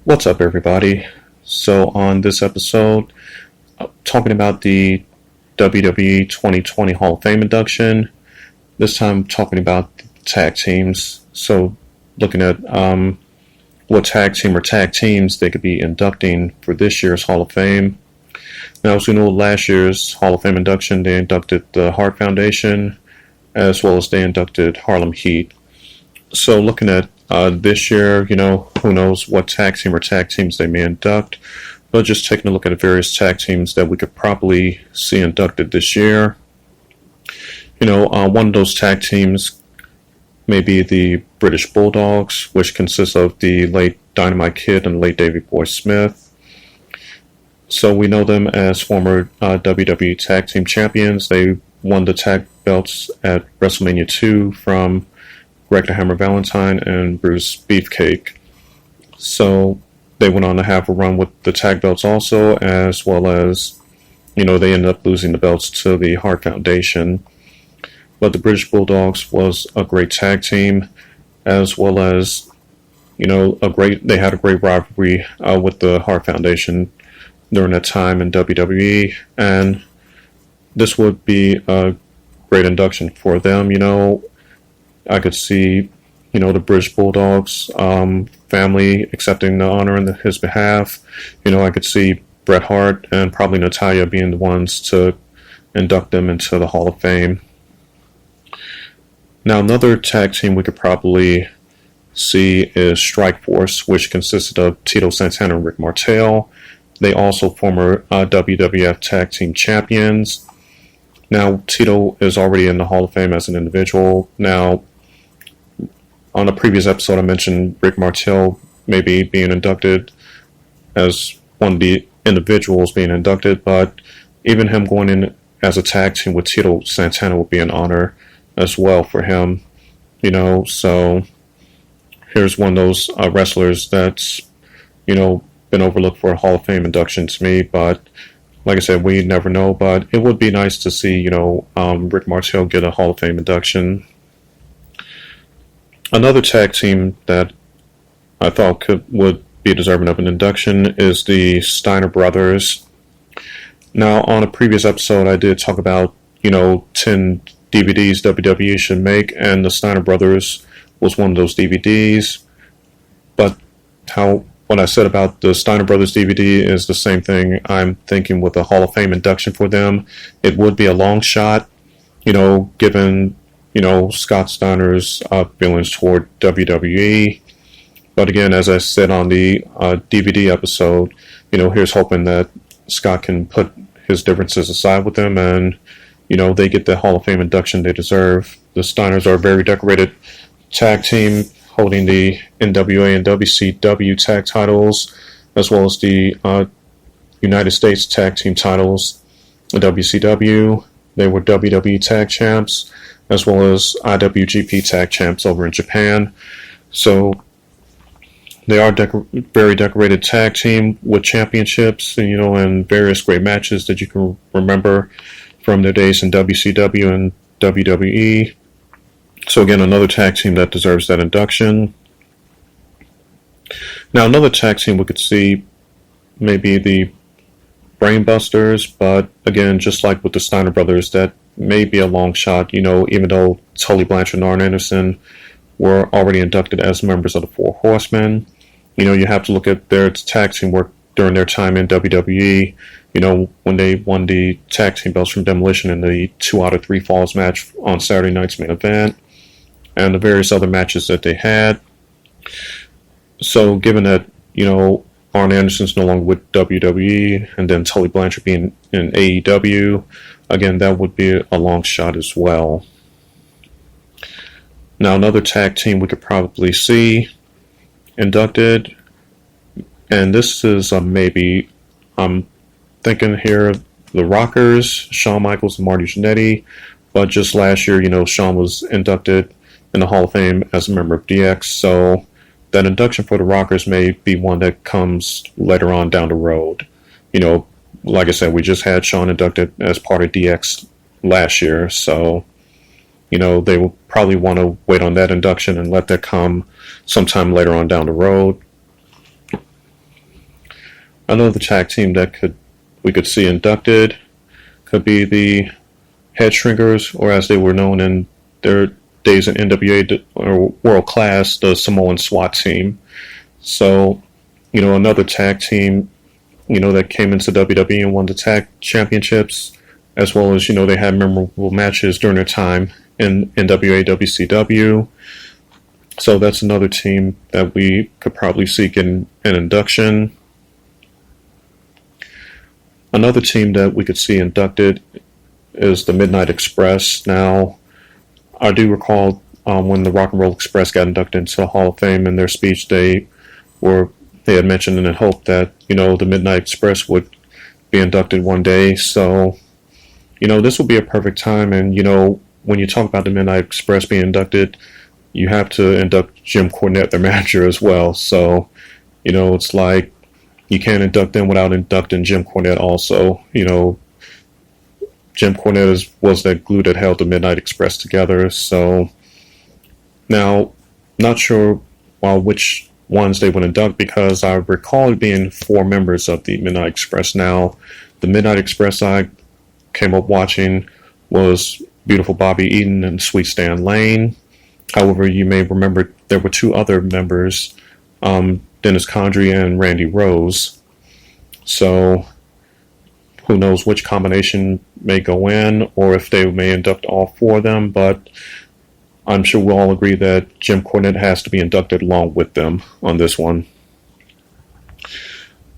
What's up, everybody? So, on this episode, talking about the WWE 2020 Hall of Fame induction. This time, talking about the tag teams. So, looking at what tag team or tag teams they could be inducting for this year's Hall of Fame. Now, as we know, last year's Hall of Fame induction, they inducted the Hart Foundation, as well as they inducted Harlem Heat. So, looking at this year, who knows what tag team or tag teams they may induct, but just taking a look at the various tag teams that we could probably see inducted this year. One of those tag teams may be the British Bulldogs, which consists of the late Dynamite Kid and late Davey Boy Smith. So we know them as former WWE Tag Team Champions. They won the tag belts at WrestleMania 2 from Greg the Hammer Valentine and Bruce Beefcake. So they went on to have a run with the tag belts also, as well as, they ended up losing the belts to the Hart Foundation. But the British Bulldogs was a great tag team, as well as, they had a great rivalry with the Hart Foundation during that time in WWE, and this would be a great induction for them. I could see, the British Bulldogs family accepting the honor on his behalf. I could see Bret Hart and probably Natalya being the ones to induct them into the Hall of Fame. Now, another tag team we could probably see is Strikeforce, which consisted of Tito Santana and Rick Martel. They also former WWF Tag Team Champions. Now, Tito is already in the Hall of Fame as an individual. Now, on a previous episode, I mentioned Rick Martel maybe being inducted as one of the individuals being inducted, but even him going in as a tag team with Tito Santana would be an honor as well for him. So here's one of those wrestlers that's, been overlooked for a Hall of Fame induction to me, but like I said, we never know, but it would be nice to see, Rick Martel get a Hall of Fame induction. Another tag team that I thought would be deserving of an induction is the Steiner Brothers. Now, on a previous episode, I did talk about, 10 DVDs WWE should make, and the Steiner Brothers was one of those DVDs. But what I said about the Steiner Brothers DVD is the same thing I'm thinking with a Hall of Fame induction for them. It would be a long shot, given, Scott Steiner's feelings toward WWE. But again, as I said on the DVD episode, here's hoping that Scott can put his differences aside with them and, they get the Hall of Fame induction they deserve. The Steiners are a very decorated tag team, holding the NWA and WCW tag titles, as well as the United States tag team titles. The WCW, they were WWE tag champs, as well as IWGP tag champs over in Japan. So they are very decorated tag team with championships, and various great matches that you can remember from their days in WCW and WWE. So again, another tag team that deserves that induction. Now, another tag team we could see maybe the Brainbusters, but again, just like with the Steiner Brothers, that may be a long shot, even though Tully Blanchard and Arn Anderson were already inducted as members of the Four Horsemen. You have to look at their tag team work during their time in WWE, when they won the tag team belts from Demolition in the 2 out of 3 Falls match on Saturday night's main event, and the various other matches that they had. So given that, Arn Anderson's no longer with WWE, and then Tully Blanchard being in AEW, again, that would be a long shot as well. Now, another tag team we could probably see inducted, and this is a maybe, I'm thinking here, the Rockers, Shawn Michaels and Marty Jannetty, but just last year, Shawn was inducted in the Hall of Fame as a member of DX, so that induction for the Rockers may be one that comes later on down the road. Like I said, we just had Shawn inducted as part of DX last year, so they will probably want to wait on that induction and let that come sometime later on down the road. Another tag team that we could see inducted could be the Head Shrinkers, or as they were known in their days in NWA or World Class, the Samoan SWAT team. So, another tag team, that came into WWE and won the tag championships, as well as, they had memorable matches during their time in NWA, WCW. So that's another team that we could probably seek an induction. Another team that we could see inducted is the Midnight Express. Now, I do recall when the Rock and Roll Express got inducted into the Hall of Fame, in their speech they had mentioned and hoped that, the Midnight Express would be inducted one day. So, this would be a perfect time. And, when you talk about the Midnight Express being inducted, you have to induct Jim Cornette, their manager, as well. So, it's like you can't induct them without inducting Jim Cornette also. Jim Cornette was that glue that held the Midnight Express together. So, now, not sure which ones they would induct, because I recall it being 4 members of the Midnight Express. Now, the Midnight Express I came up watching was Beautiful Bobby Eaton and Sweet Stan Lane. However, you may remember there were 2 other members, Dennis Condrey and Randy Rose. So, who knows which combination may go in, or if they may induct all 4 of them, but I'm sure we'll all agree that Jim Cornette has to be inducted along with them on this one.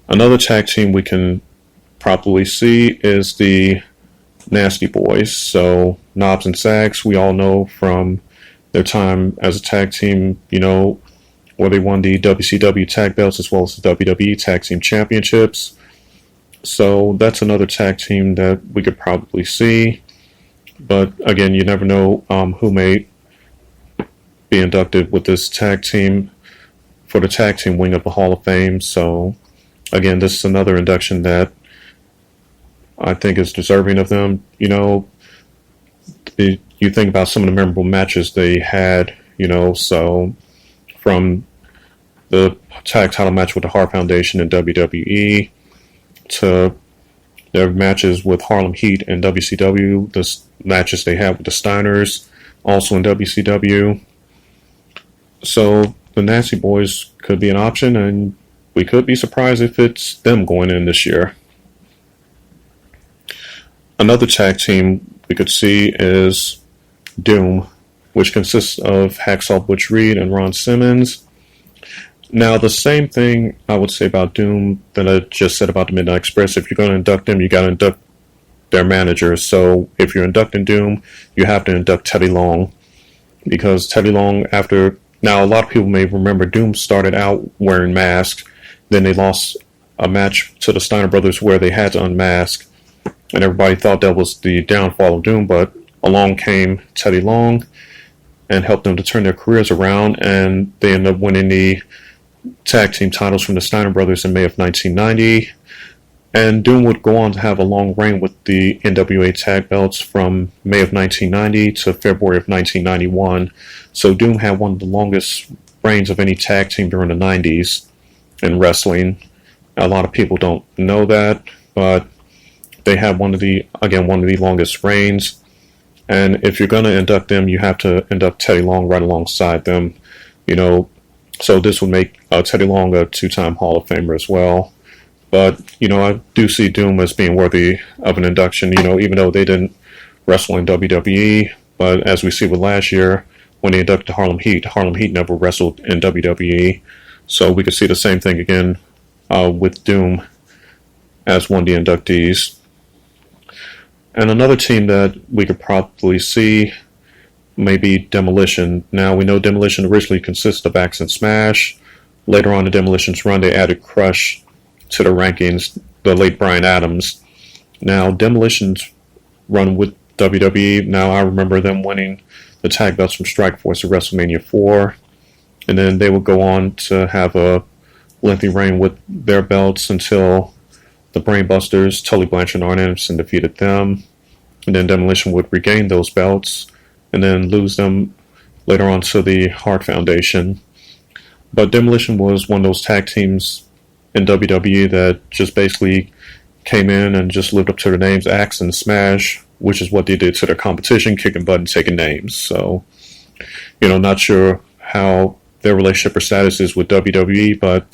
Another tag team we can probably see is the Nasty Boys. So, Knobbs and Sags, we all know from their time as a tag team, where they won the WCW tag belts as well as the WWE Tag Team Championships. So that's another tag team that we could probably see. But again, you never know who may be inducted with this tag team for the tag team wing of the Hall of Fame. So again, this is another induction that I think is deserving of them. You think about some of the memorable matches they had, so from the tag title match with the Hart Foundation in WWE to their matches with Harlem Heat and WCW, the matches they had with the Steiners, also in WCW. So the Nasty Boys could be an option, and we could be surprised if it's them going in this year. Another tag team we could see is Doom, which consists of Hacksaw Butch Reed and Ron Simmons. Now, the same thing I would say about Doom that I just said about the Midnight Express. If you're going to induct them, you got to induct their manager. So if you're inducting Doom, you have to induct Teddy Long, because Teddy Long, now a lot of people may remember Doom started out wearing masks. Then they lost a match to the Steiner brothers where they had to unmask, and everybody thought that was the downfall of Doom, but along came Teddy Long and helped them to turn their careers around, and they ended up winning the tag team titles from the Steiner brothers in May of 1990. And Doom would go on to have a long reign with the NWA tag belts from May of 1990 to February of 1991. So Doom had one of the longest reigns of any tag team during the 90s in wrestling. A lot of people don't know that, but they had one of the longest reigns. And if you're going to induct them, you have to induct Teddy Long right alongside them. So this would make Teddy Long a 2-time Hall of Famer as well. But, I do see Doom as being worthy of an induction, even though they didn't wrestle in WWE. But as we see with last year, when they inducted Harlem Heat never wrestled in WWE. So we could see the same thing again with Doom as one of the inductees. And another team that we could probably see may be Demolition. Now, we know Demolition originally consisted of Axe and Smash. Later on in Demolition's run, they added Crush to the rankings, the late Bryan Adams. Now, Demolition's run with WWE, now I remember them winning the tag belts from Strikeforce at WrestleMania 4. And then they would go on to have a lengthy reign with their belts until the Brainbusters, Tully Blanchard and Arn Anderson defeated them. And then Demolition would regain those belts and then lose them later on to the Hart Foundation. But Demolition was one of those tag teams in WWE that just basically came in and just lived up to their names, Axe and Smash, which is what they did to their competition, kicking butt and taking names. So, not sure how their relationship or status is with WWE, but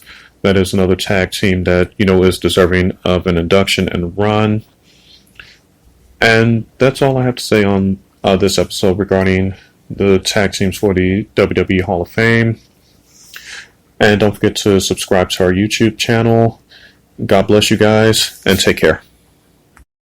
that is another tag team that, is deserving of an induction and run. And that's all I have to say on this episode regarding the tag teams for the WWE Hall of Fame. And don't forget to subscribe to our YouTube channel. God bless you guys, and take care.